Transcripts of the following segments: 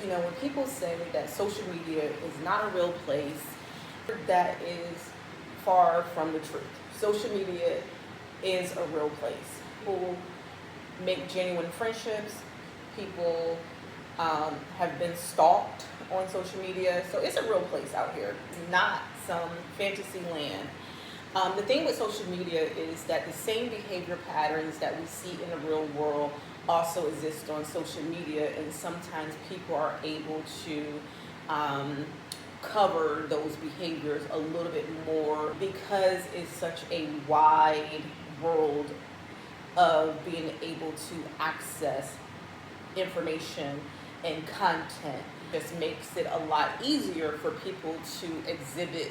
When people say that social media is not a real place, that is far from the truth. Social media is a real place. People make genuine friendships. People have been stalked on social media. So it's a real place out here. It's not some fantasy land. The thing with social media is that the same behavior patterns that we see in the real world also exist on social media, and sometimes people are able to cover those behaviors a little bit more because it's such a wide world of being able to access information and content. Just makes it a lot easier for people to exhibit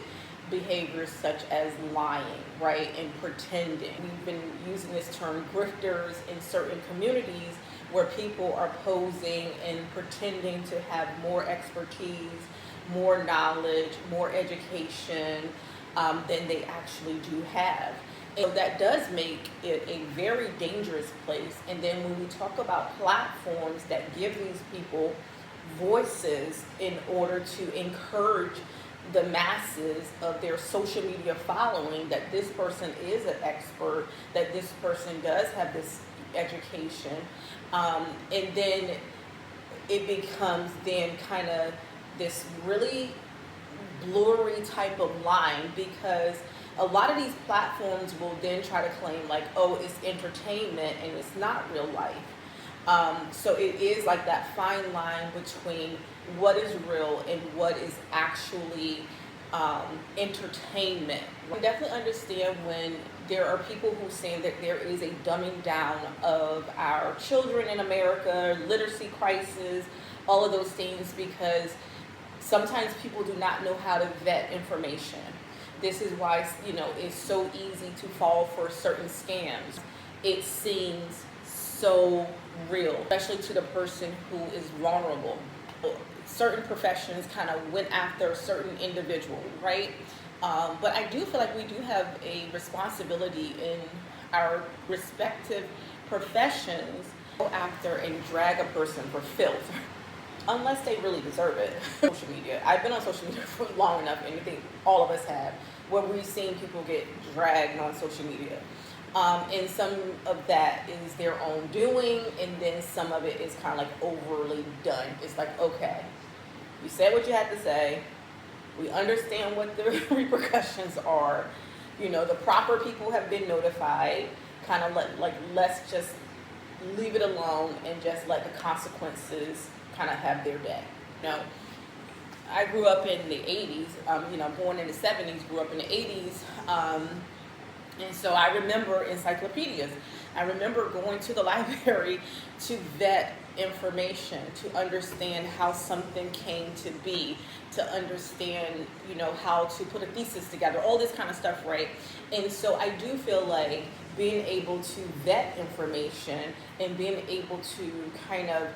behaviors such as lying, right, and pretending. We've been using this term grifters in certain communities where people are posing and pretending to have more expertise, more knowledge, more education than they actually do have. And so that does make it a very dangerous place. And then when we talk about platforms that give these people voices in order to encourage the masses of their social media following that this person is an expert, that this person does have this education, and then it becomes then kind of this really blurry type of line, because a lot of these platforms will then try to claim like, oh, it's entertainment and it's not real life. So it is like that fine line between what is real and what is actually entertainment. I definitely understand when there are people who say that there is a dumbing down of our children in America, literacy crisis, all of those things, because sometimes people do not know how to vet information. This is why, it's so easy to fall for certain scams. It seems so real, especially to the person who is vulnerable. Certain professions kind of went after a certain individual, right? But I do feel like we do have a responsibility in our respective professions to go after and drag a person for filth, unless they really deserve it. Social media. I've been on social media for long enough, and I think all of us have, where we've seen people get dragged on social media. And some of that is their own doing, and then some of it is kind of like overly done. It's like, okay, you said what you had to say. We understand what the repercussions are. The proper people have been notified. Kind of let's just leave it alone and just let the consequences kind of have their day. I grew up in the 80s, born in the 70s, grew up in the 80s. And so I remember encyclopedias. I remember going to the library to vet information, to understand how something came to be, to understand, how to put a thesis together, all this kind of stuff, right? And so I do feel like being able to vet information and being able to kind of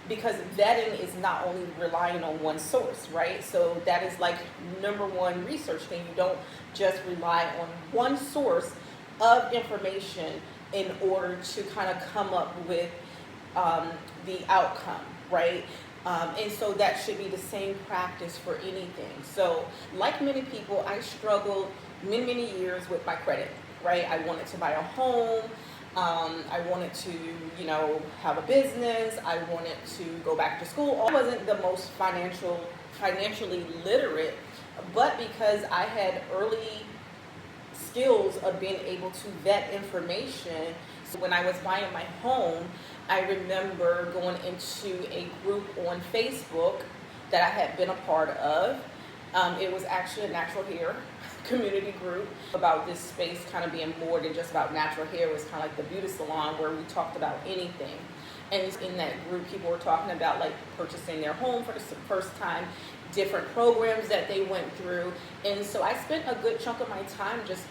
because vetting is not only relying on one source, right? So that is like number one research thing. You don't just rely on one source of information in order to kind of come up with the outcome, right? And so that should be the same practice for anything. So like many people, I struggled many years with my credit, right? I wanted to buy a home. I wanted to, have a business. I wanted to go back to school. I wasn't the most financially literate, but because I had early skills of being able to vet information. So when I was buying my home, I remember going into a group on Facebook that I had been a part of. It was actually a natural hair community group about this space kind of being more than just about natural hair. It was kind of like the beauty salon where we talked about anything. And in that group, people were talking about like purchasing their home for the first time, different programs that they went through. And so I spent a good chunk of my time just,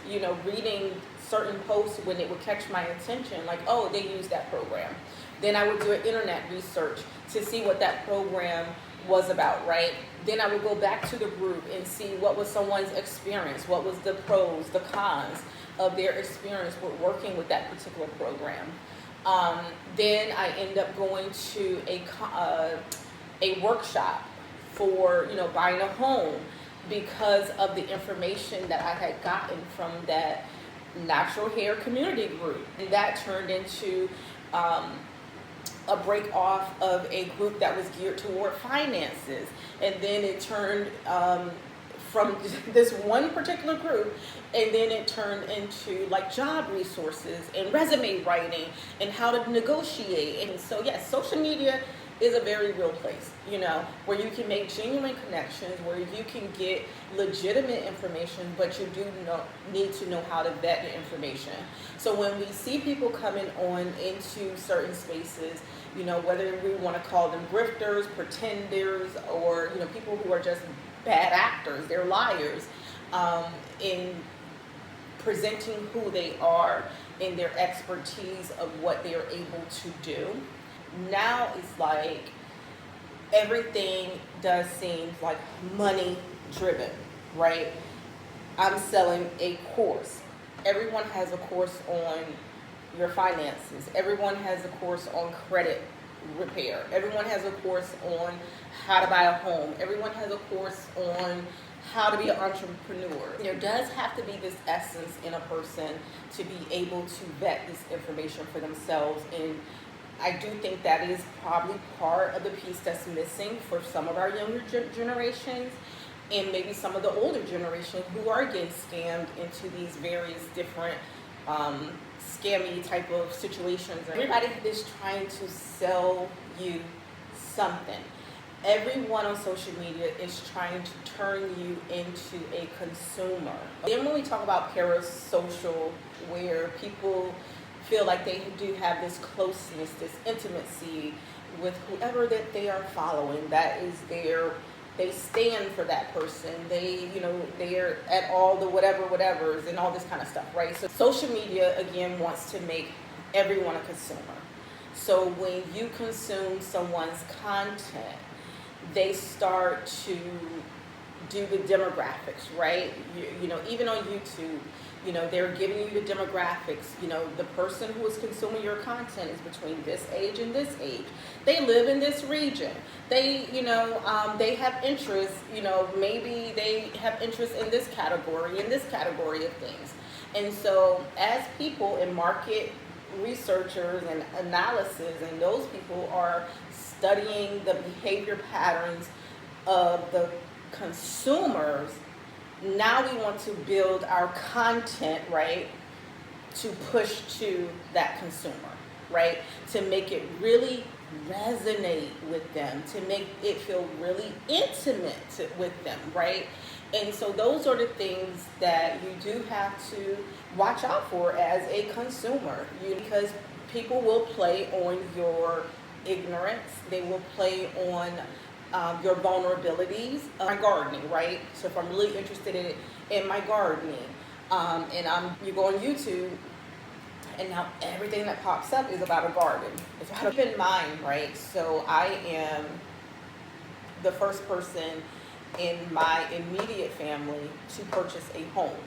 reading certain posts when it would catch my attention, like, oh, they use that program. Then I would do an internet research to see what that program was about, right? Then I would go back to the group and see what was someone's experience, what was the pros, the cons of their experience with working with that particular program. Then I end up going to a workshop for, buying a home because of the information that I had gotten from that natural hair community group. And that turned into a break off of a group that was geared toward finances. And then it turned from this one particular group, and then it turned into like job resources and resume writing and how to negotiate. And so yes, social media is a very real place, where you can make genuine connections, where you can get legitimate information, but you do need to know how to vet the information. So when we see people coming on into certain spaces, whether we want to call them grifters, pretenders, or people who are just bad actors, they're liars, in presenting who they are in their expertise of what they are able to do. Now it's like everything does seem like money driven, right? I'm selling a course. Everyone has a course on your finances. Everyone has a course on credit repair. Everyone has a course on how to buy a home. Everyone has a course on how to be an entrepreneur. There does have to be this essence in a person to be able to vet this information for themselves, and I do think that is probably part of the piece that's missing for some of our younger generations, and maybe some of the older generation who are getting scammed into these various different scammy type of situations. Everybody is trying to sell you something. Everyone on social media is trying to turn you into a consumer. Then when we talk about parasocial, where people feel like they do have this closeness, this intimacy with whoever that they are following, that is they stand for that person. They're at all the whatevers and all this kind of stuff, right? So social media, again, wants to make everyone a consumer. So when you consume someone's content, they start to do the demographics, right? Even on YouTube, they're giving you the demographics. The person who is consuming your content is between this age and this age. They live in this region. They, they have interests, maybe they have interest in this category of things. And so as people in market researchers and analysis, and those people are studying the behavior patterns of the consumers, now we want to build our content, right, to push to that consumer, right, to make it really resonate with them, to make it feel really intimate with them, right? And so those are the things that you do have to watch out for as a consumer, because people will play on your ignorance. They will play on your vulnerabilities. My gardening, right? So if I'm really interested in my gardening, and you go on YouTube, and now everything that pops up is about a garden. It's about, keep in mind, right? So I am the first person in my immediate family to purchase a home.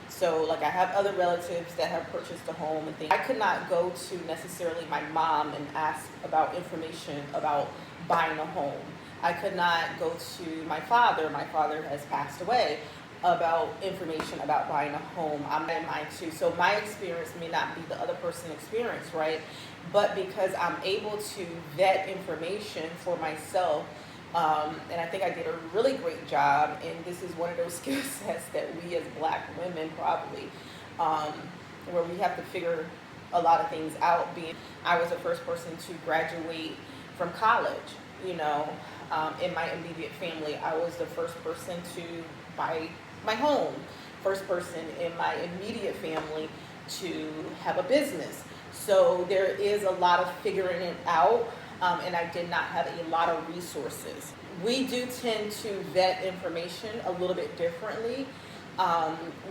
So like I have other relatives that have purchased a home and things. I could not go to necessarily my mom and ask about information about buying a home. I could not go to my father. My father has passed away, about information about buying a home. I'm in mine too. So my experience may not be the other person's experience, right? But because I'm able to vet information for myself, and I think I did a really great job, and this is one of those skill sets that we as Black women probably, where we have to figure a lot of things out. I was the first person to graduate from college, in my immediate family. I was the first person to buy my home, first person in my immediate family to have a business. So there is a lot of figuring it out, and I did not have a lot of resources. We do tend to vet information a little bit differently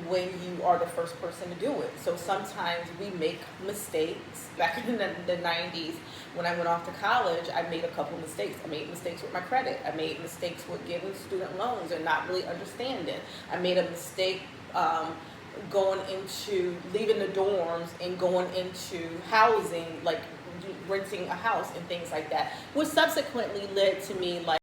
when you are the first person to do it. So sometimes we make mistakes. Back in the 90s, when I went off to college, I made a couple mistakes. I made mistakes with my credit. I made mistakes with getting student loans and not really understanding. I made a mistake going into, leaving the dorms and going into housing, like renting a house and things like that, which subsequently led to me like